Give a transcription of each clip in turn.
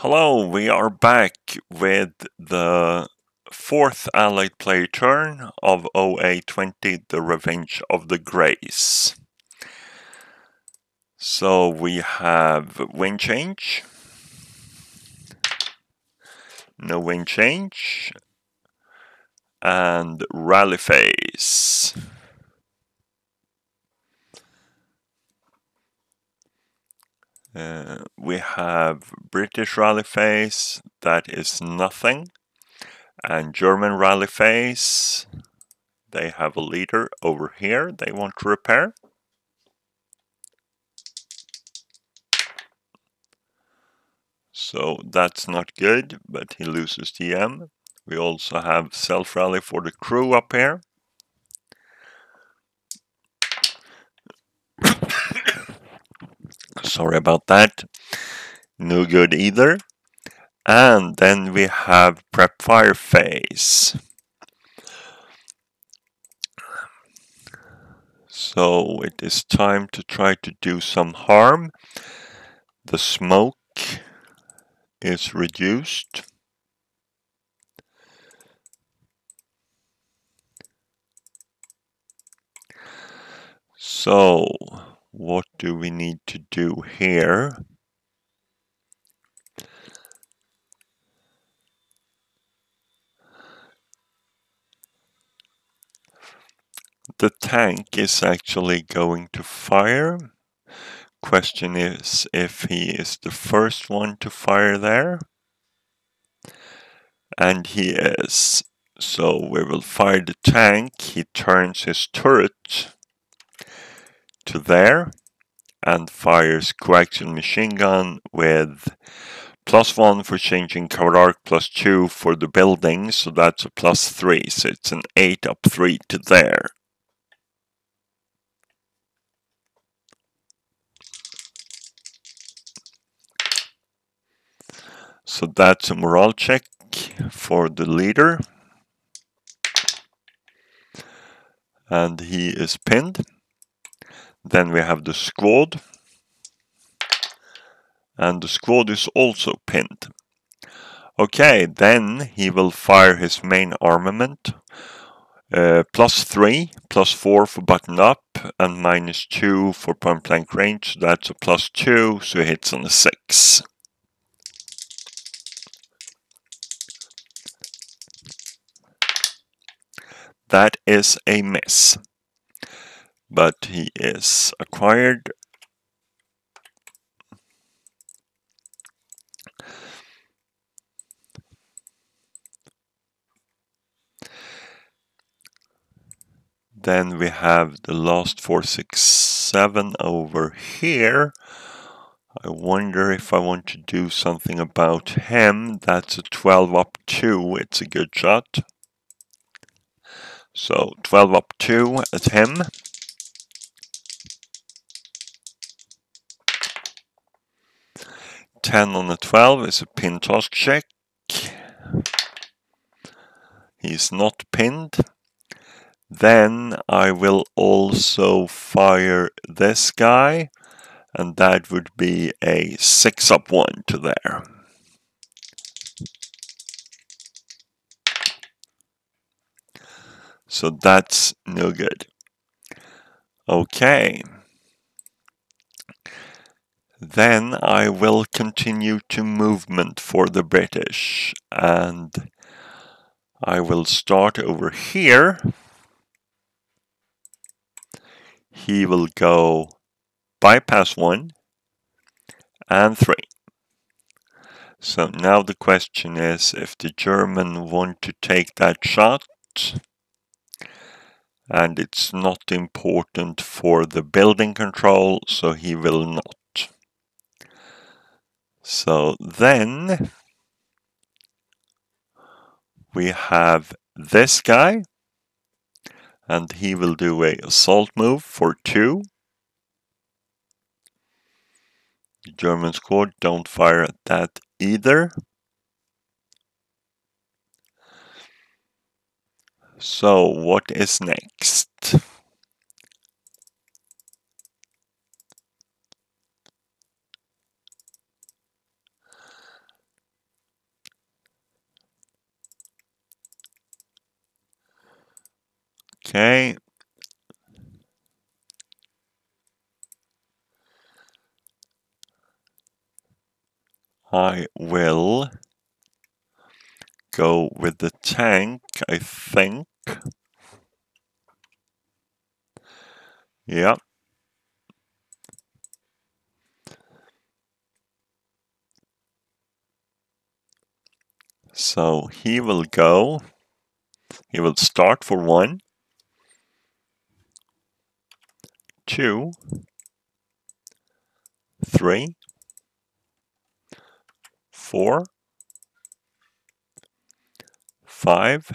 Hello, we are back with the fourth Allied player turn of OA20, The Revenge of the Greys. So we have wind change, no wind change, and rally phase. We have British rally phase, that is nothing, and German rally phase, they have a leader over here they want to repair. So that's not good, but he loses TM. We also have self-rally for the crew up here. Sorry about that. No good either. And then we have prep fire phase. So it is time to try to do some harm. The smoke is reduced. So what do we need to do here? The tank is actually going to fire. Question is if he is the first one to fire there. And he is. So we will fire the tank. He turns his turret to there and fires coaxial machine gun with +1 for changing cover arc, +2 for the building, so that's a +3, so it's an 8 up 3 to there. So that's a morale check for the leader. And he is pinned. Then we have the squad. And the squad is also pinned. Okay, then he will fire his main armament. +3, +4 for button up, and -2 for point blank range. So that's a +2, so he hits on a 6. That is a miss. But he is acquired. Then we have the last 467 over here. I wonder if I want to do something about him. That's a 12 up 2. It's a good shot. So 12 up 2 at him. Ten on a 12 is a pin task check. He's not pinned. Then I will also fire this guy, and that would be a 6 up 1 to there. So that's no good. Okay. Then I will continue to movement for the British, and I will start over here. He will go bypass 1 and 3. So now the question is if the German want to take that shot, and it's not important for the building control, so he will not. So then we have this guy, and he will do a assault move for 2. The German squad don't fire at that either. So what is next? Okay. I will go with the tank, I think. Yeah. So he will go. He will start for 1, 2, 3, 4, 5,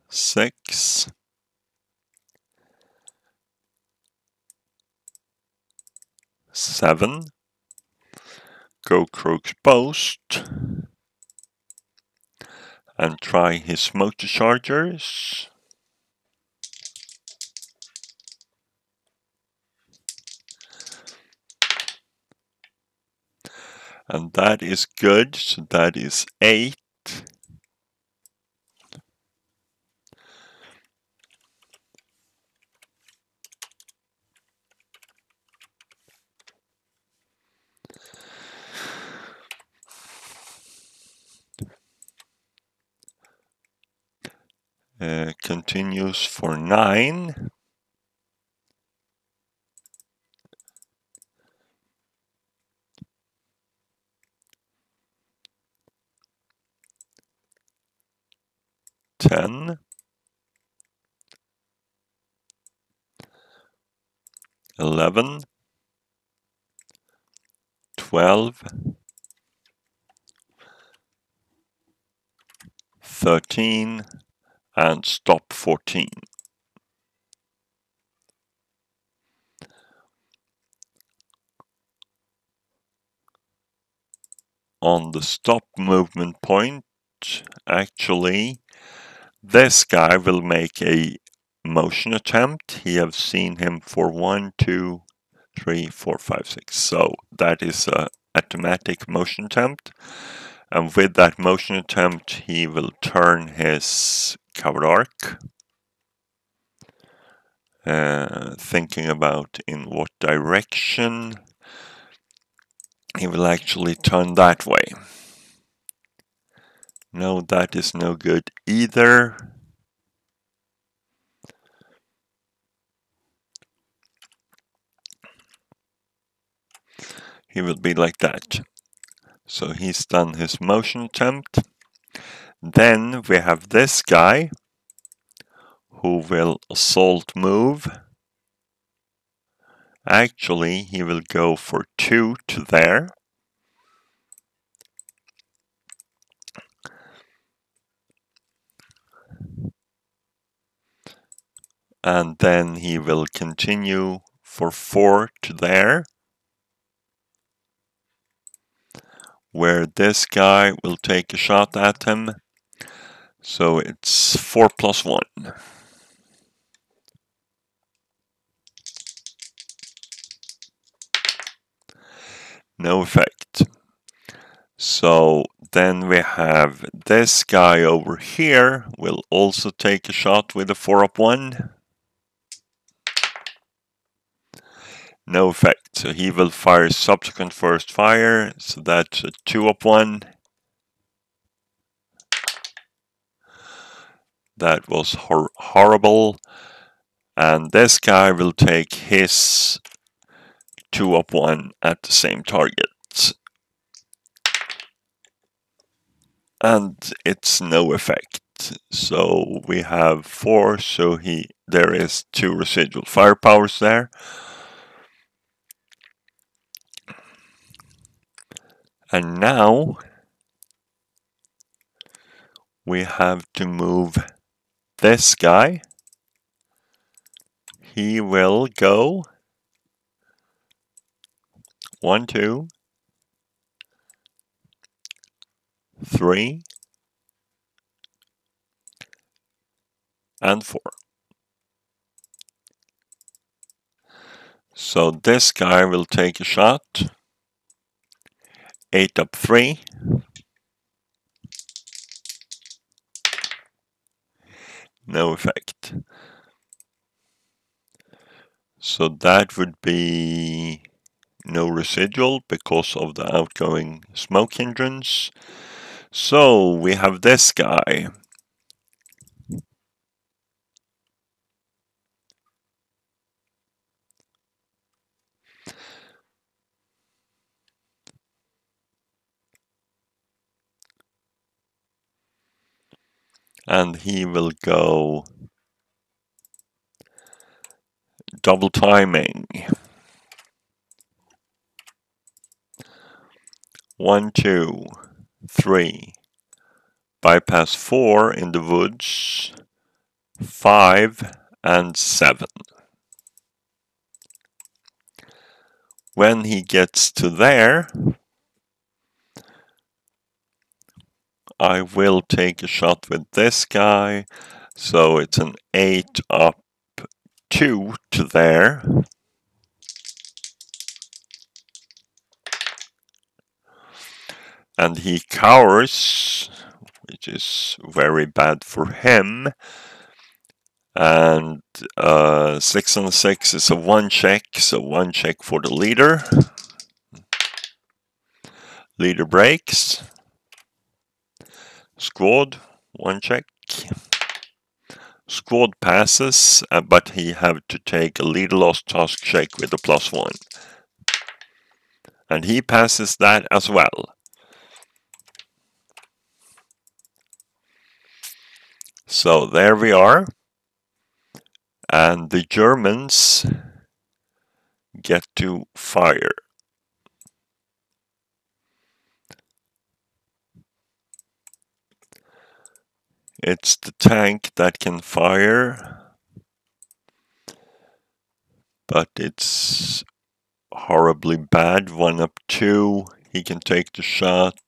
6, 7. Go Croak's Boast. And try his motor chargers. And that is good, so that is 8. Continues for 9. 10. 11. 12. 13. And stop 14. On the stop movement point, actually, this guy will make a motion attempt. He have seen him for 1, 2, 3, 4, 5, 6. So that is a automatic motion attempt. And with that motion attempt, he will turn his covered arc. Thinking about in what direction he will actually turn that way. No, that is no good either. He will be like that. So he's done his motion attempt. Then we have this guy who will assault move. Actually, he will go for 2 to there. And then he will continue for 4 to there. Where this guy will take a shot at him. So it's 4 plus 1. No effect. So then we have this guy over here will also take a shot with a 4 up 1. No effect. So he will fire subsequent first fire. So that's a 2 up 1. That was horrible. And this guy will take his 2 up 1 at the same target. And it's no effect. So we have 4, so there is 2 residual firepowers there. And now we have to move this guy. He will go 1, 2, 3, and 4. So this guy will take a shot. 8 up 3. No effect. So that would be no residual because of the outgoing smoke hindrance. So we have this guy. And he will go double timing. 1, 2, 3. Bypass 4 in the woods. 5 and 7. When he gets to there, I will take a shot with this guy. So it's an 8 up 2 to there. And he cowers, which is very bad for him. And 6 on 6 is a 1 check, so 1 check for the leader. Leader breaks. Squad, 1 check. Squad passes, but he have to take a leader lost task check with a +1. And he passes that as well. So there we are. And the Germans get to fire. It's the tank that can fire, but it's horribly bad. 1 up 2, he can take the shot.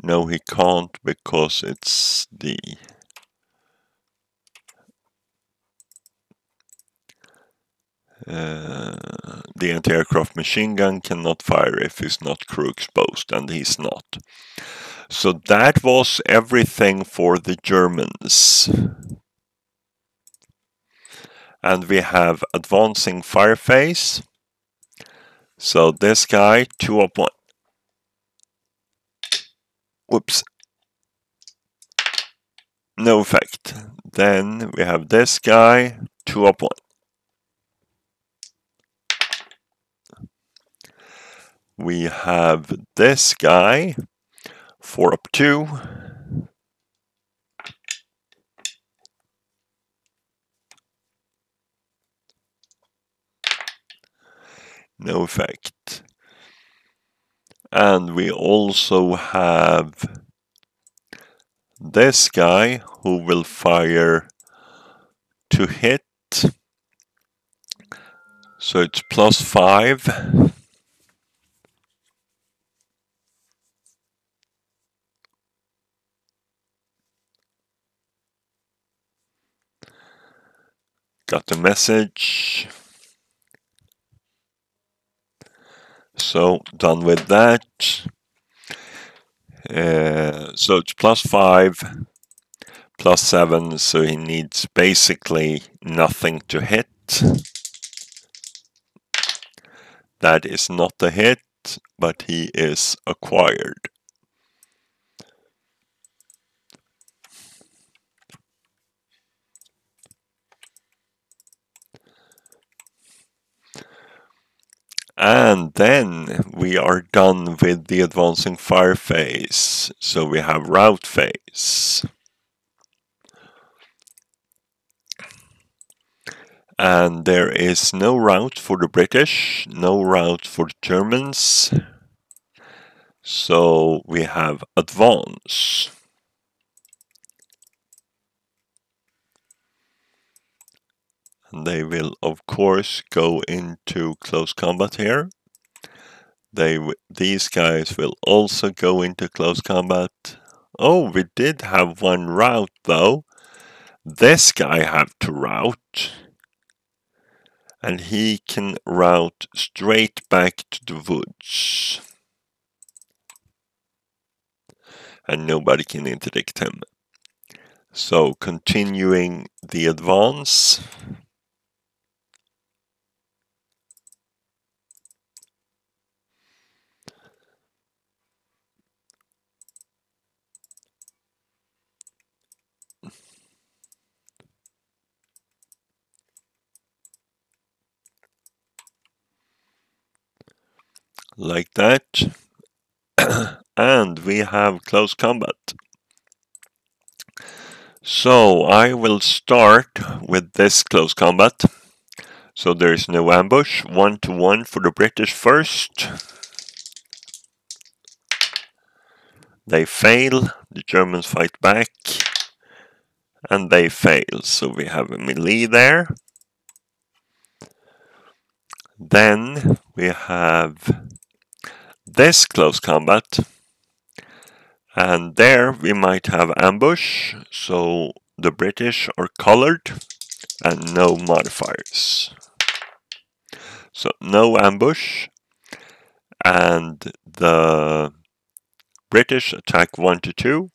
No, he can't because it's the anti-aircraft machine gun cannot fire if he's not crew exposed, and he's not. So that was everything for the Germans. And we have advancing fire phase. So this guy, 2 up 1. Whoops. No effect. Then we have this guy, 2 up 1. We have this guy, 4 up 2. No effect. And we also have this guy who will fire to hit. So it's +5. Got the message. So done with that. So it's +5, +7, so he needs basically nothing to hit. That is not a hit, but he is acquired. And then we are done with the advancing fire phase. So we have rout phase. And there is no rout for the British, no rout for the Germans. So we have advance. And they will, of course, go into close combat here. These guys will also go into close combat. Oh, we did have one rout though. This guy have to rout. And he can rout straight back to the woods. And nobody can interdict him. So continuing the advance. Like that. And we have close combat. So I will start with this close combat. So there is no ambush. 1-1 for the British first. They fail. The Germans fight back. And they fail. So we have a melee there. Then we have this close combat. And there we might have ambush. So the British are colored and no modifiers. So no ambush. And the British attack 1-2.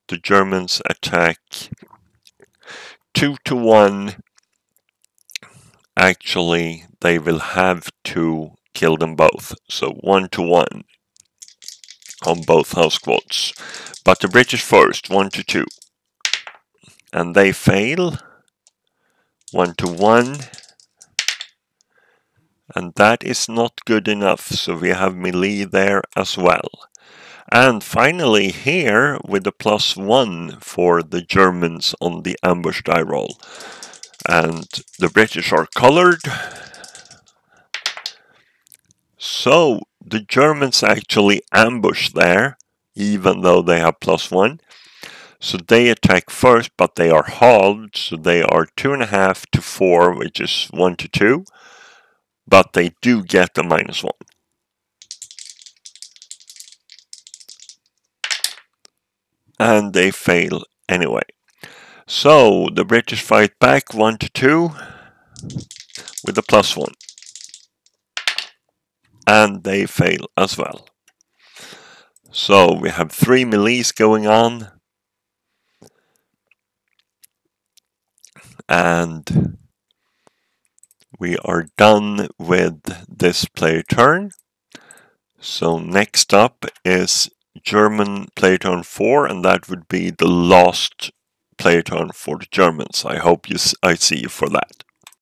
The Germans attack 2-1. Actually, they will have to kill them both. So 1-1 on both house squads. But the British first, 1-2. And they fail. 1-1. And that is not good enough. So we have melee there as well. And finally here with the +1 for the Germans on the ambush die roll. And the British are colored. So the Germans actually ambush there, even though they have +1. So they attack first, but they are halved. So they are 2.5 to 4, which is 1-2. But they do get a -1. And they fail anyway. So the British fight back 1-2 with a +1. And they fail as well. So we have 3 melees going on. And we are done with this player turn. So next up is German player turn 4, and that would be the last player turn for the Germans. I hope I see you for that.